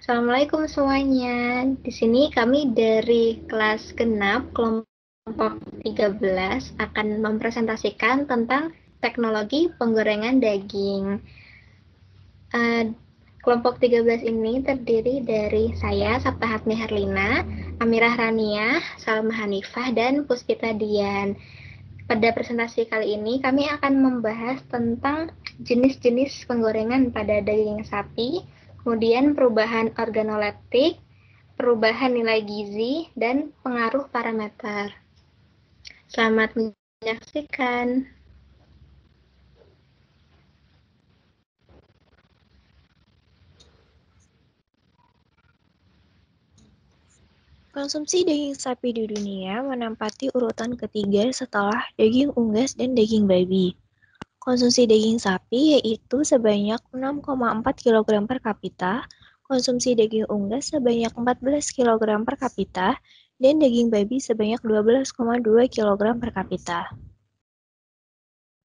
Assalamualaikum semuanya. Di sini kami dari kelas genap kelompok 13 akan mempresentasikan tentang teknologi penggorengan daging. Kelompok 13 ini terdiri dari saya, Saptahatmi Herlina, Amirah Raniah, Salma Hanifah, dan Puspita Dian. Pada presentasi kali ini kami akan membahas tentang jenis-jenis penggorengan pada daging sapi, kemudian perubahan organoleptik, perubahan nilai gizi, dan pengaruh parameter. Selamat menyaksikan. Konsumsi daging sapi di dunia menempati urutan ketiga setelah daging unggas dan daging babi. Konsumsi daging sapi yaitu sebanyak 6,4 kg per kapita, konsumsi daging unggas sebanyak 14 kg per kapita, dan daging babi sebanyak 12,2 kg per kapita.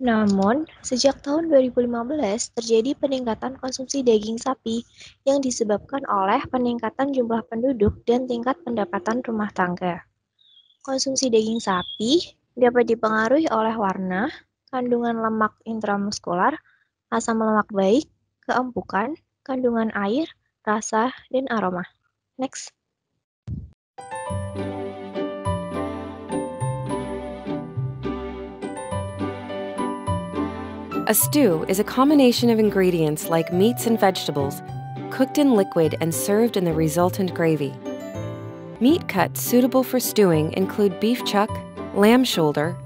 Namun, sejak tahun 2015 terjadi peningkatan konsumsi daging sapi yang disebabkan oleh peningkatan jumlah penduduk dan tingkat pendapatan rumah tangga. Konsumsi daging sapi dapat dipengaruhi oleh warna, kandungan lemak intramuskular, asam lemak baik, keempukan, kandungan air, rasa, dan aroma. Next. A stew is a combination of ingredients like meats and vegetables, cooked in liquid and served in the resultant gravy. Meat cuts suitable for stewing include beef chuck, lamb shoulder,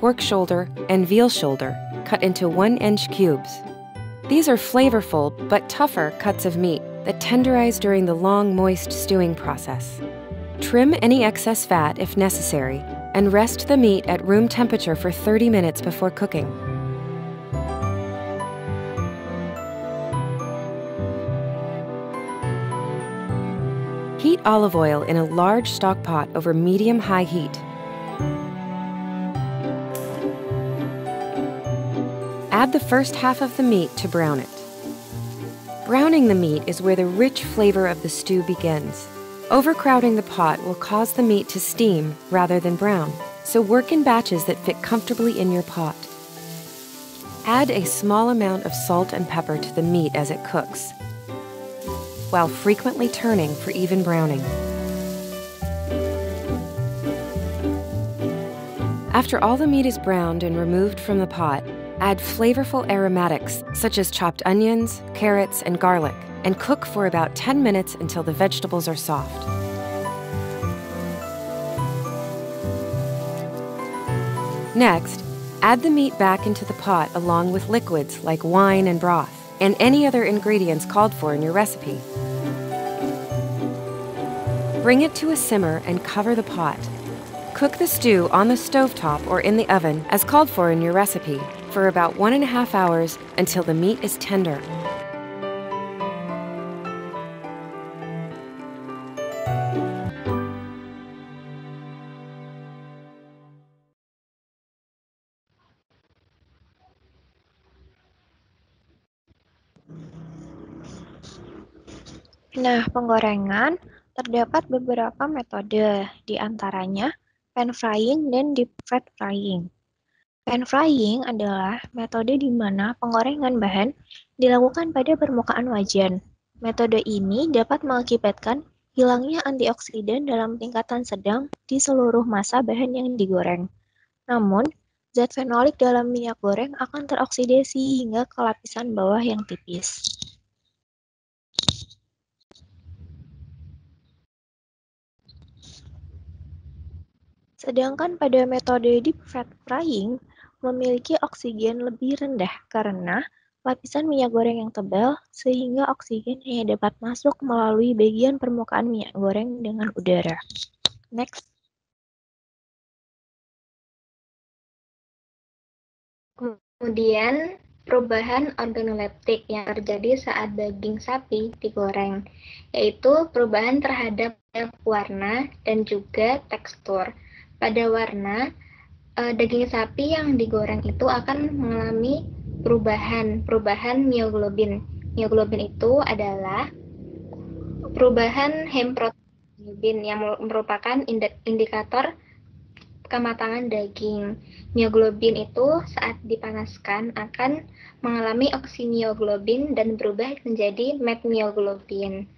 pork shoulder, and veal shoulder, cut into 1-inch cubes. These are flavorful but tougher cuts of meat that tenderize during the long, moist stewing process. Trim any excess fat if necessary, and rest the meat at room temperature for 30 minutes before cooking. Heat olive oil in a large stock pot over medium-high heat. Add the first half of the meat to brown it. Browning the meat is where the rich flavor of the stew begins. Overcrowding the pot will cause the meat to steam rather than brown, so work in batches that fit comfortably in your pot. Add a small amount of salt and pepper to the meat as it cooks, while frequently turning for even browning. After all the meat is browned and removed from the pot, add flavorful aromatics such as chopped onions, carrots, and garlic, and cook for about 10 minutes until the vegetables are soft. Next, add the meat back into the pot along with liquids like wine and broth, and any other ingredients called for in your recipe. Bring it to a simmer and cover the pot. Cook the stew on the stovetop or in the oven as called for in your recipe for about 1.5 hours until the meat is tender. Nah, penggorengan terdapat beberapa metode, di antaranya pan frying dan deep fat frying. Pan frying adalah metode di mana penggorengan bahan dilakukan pada permukaan wajan. Metode ini dapat mengakibatkan hilangnya antioksidan dalam tingkatan sedang di seluruh massa bahan yang digoreng. Namun, zat fenolik dalam minyak goreng akan teroksidasi hingga ke lapisan bawah yang tipis. Sedangkan pada metode deep fat frying memiliki oksigen lebih rendah karena lapisan minyak goreng yang tebal sehingga oksigen hanya dapat masuk melalui bagian permukaan minyak goreng dengan udara. Next. Kemudian, perubahan organoleptik yang terjadi saat daging sapi digoreng, yaitu perubahan terhadap warna dan juga tekstur. Pada warna, daging sapi yang digoreng itu akan mengalami perubahan mioglobin. Mioglobin itu adalah Perubahan hemoglobin yang merupakan indikator kematangan daging. Mioglobin itu saat dipanaskan akan mengalami oksimioglobin dan berubah menjadi metmioglobin.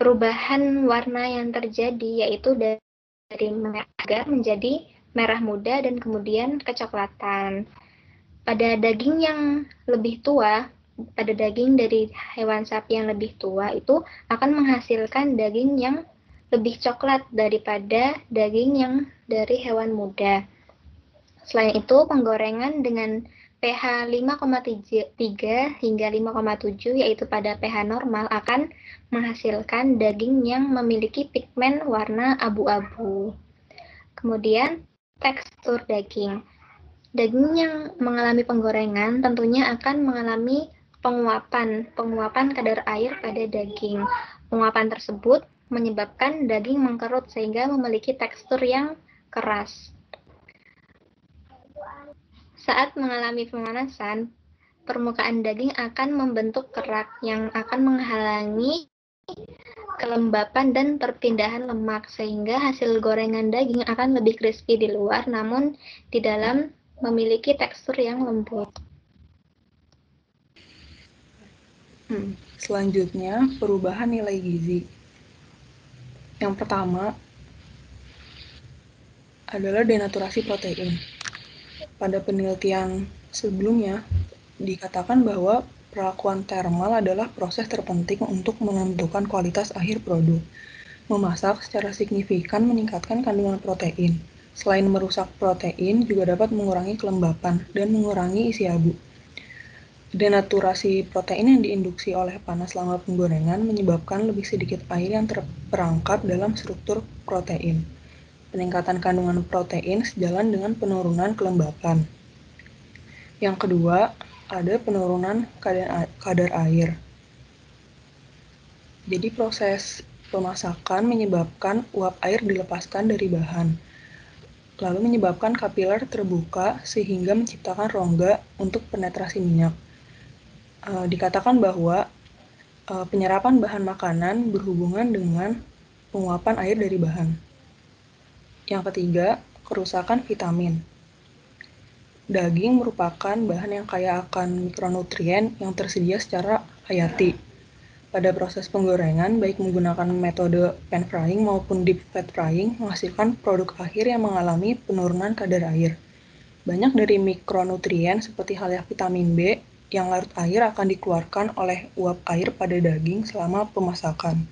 Perubahan warna yang terjadi yaitu dari merah agar menjadi merah muda dan kemudian kecoklatan. Pada daging yang lebih tua, pada daging dari hewan sapi yang lebih tua itu akan menghasilkan daging yang lebih coklat daripada daging yang dari hewan muda. Selain itu, penggorengan dengan pH 5,3 hingga 5,7 yaitu pada pH normal akan menghasilkan daging yang memiliki pigmen warna abu-abu. Kemudian, tekstur daging. Daging yang mengalami penggorengan tentunya akan mengalami penguapan kadar air pada daging. Penguapan tersebut menyebabkan daging mengkerut sehingga memiliki tekstur yang keras. Saat mengalami pemanasan, permukaan daging akan membentuk kerak yang akan menghalangi kelembapan dan perpindahan lemak sehingga hasil gorengan daging akan lebih crispy di luar namun di dalam memiliki tekstur yang lembut. Selanjutnya, perubahan nilai gizi. Yang pertama adalah denaturasi protein. Pada penelitian sebelumnya, dikatakan bahwa perlakuan termal adalah proses terpenting untuk menentukan kualitas akhir produk. Memasak secara signifikan meningkatkan kandungan protein. Selain merusak protein, juga dapat mengurangi kelembapan dan mengurangi isi abu. Denaturasi protein yang diinduksi oleh panas selama penggorengan menyebabkan lebih sedikit air yang terperangkap dalam struktur protein. Peningkatan kandungan protein sejalan dengan penurunan kelembapan. Yang kedua, ada penurunan kadar air. Jadi proses pemasakan menyebabkan uap air dilepaskan dari bahan, lalu menyebabkan kapiler terbuka sehingga menciptakan rongga untuk penetrasi minyak. Dikatakan bahwa penyerapan bahan makanan berhubungan dengan penguapan air dari bahan. Yang ketiga, kerusakan vitamin. Daging merupakan bahan yang kaya akan mikronutrien yang tersedia secara hayati. Pada proses penggorengan, baik menggunakan metode pan frying maupun deep fat frying, menghasilkan produk akhir yang mengalami penurunan kadar air. Banyak dari mikronutrien seperti halnya vitamin B yang larut air akan dikeluarkan oleh uap air pada daging selama pemasakan.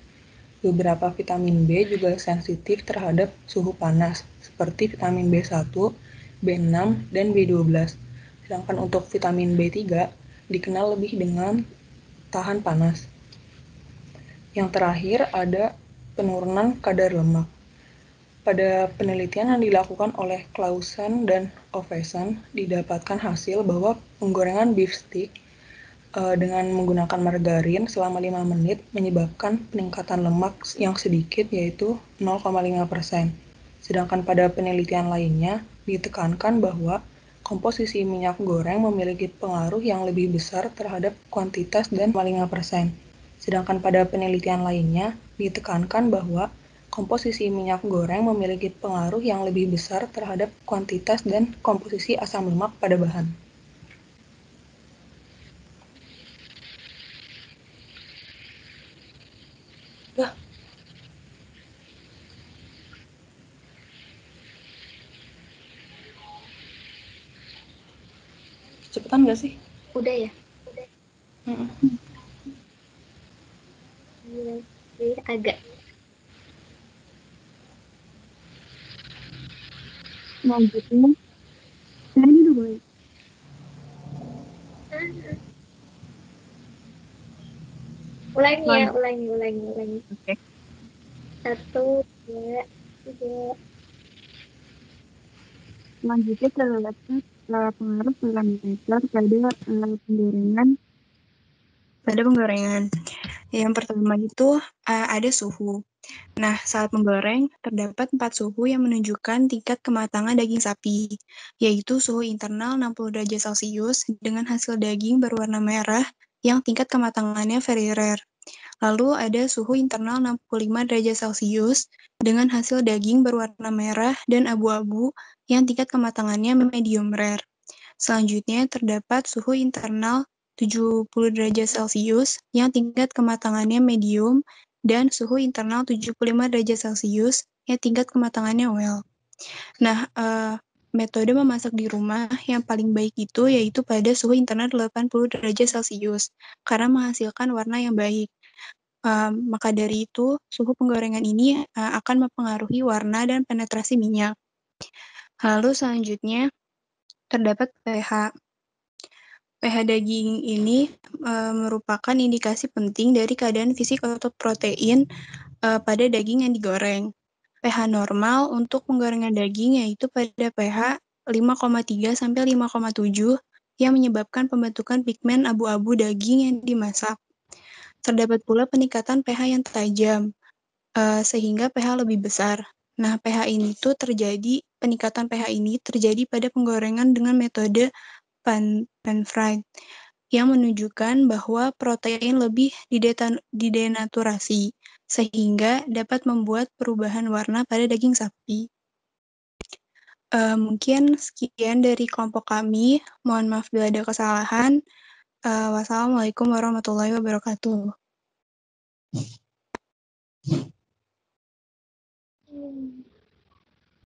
Beberapa vitamin B juga sensitif terhadap suhu panas, seperti vitamin B1, B6, dan B12. Sedangkan untuk vitamin B3 dikenal lebih dengan tahan panas. Yang terakhir ada penurunan kadar lemak. Pada penelitian yang dilakukan oleh Clausen dan Ovesen, didapatkan hasil bahwa penggorengan beef stick dengan menggunakan margarin selama 5 menit menyebabkan peningkatan lemak yang sedikit yaitu 0,5%. Sedangkan pada penelitian lainnya ditekankan bahwa komposisi minyak goreng memiliki pengaruh yang lebih besar terhadap kuantitas dan 0,5%. Sedangkan pada penelitian lainnya ditekankan bahwa komposisi minyak goreng memiliki pengaruh yang lebih besar terhadap kuantitas dan komposisi asam lemak pada bahan. Cepetan nggak sih? Udah ya? Iya, agak. Selanjutnya, ini udah boleh. Ulangi. Oke. 1, 2, 3. Selanjutnya terdapat pengaruh parameter pada penggorengan. Yang pertama itu ada suhu. Nah, saat menggoreng, terdapat 4 suhu yang menunjukkan tingkat kematangan daging sapi, yaitu suhu internal 60 derajat Celcius dengan hasil daging berwarna merah yang tingkat kematangannya very rare. Lalu ada suhu internal 65 derajat Celcius dengan hasil daging berwarna merah dan abu-abu yang tingkat kematangannya medium rare. Selanjutnya terdapat suhu internal 70 derajat Celcius yang tingkat kematangannya medium dan suhu internal 75 derajat Celcius yang tingkat kematangannya well. Nah, metode memasak di rumah yang paling baik itu yaitu pada suhu internal 80 derajat Celcius karena menghasilkan warna yang baik. Maka dari itu, suhu penggorengan ini akan mempengaruhi warna dan penetrasi minyak. Lalu selanjutnya terdapat pH. pH daging ini merupakan indikasi penting dari keadaan fisik atau protein pada daging yang digoreng. pH normal untuk penggorengan daging yaitu pada pH 5,3 sampai 5,7 yang menyebabkan pembentukan pigmen abu-abu daging yang dimasak. Terdapat pula peningkatan pH yang tajam sehingga pH lebih besar. Nah, peningkatan pH ini terjadi pada penggorengan dengan metode pan-fried yang menunjukkan bahwa protein lebih didenaturasi, sehingga dapat membuat perubahan warna pada daging sapi. Mungkin sekian dari kelompok kami. Mohon maaf bila ada kesalahan. Wassalamualaikum warahmatullahi wabarakatuh.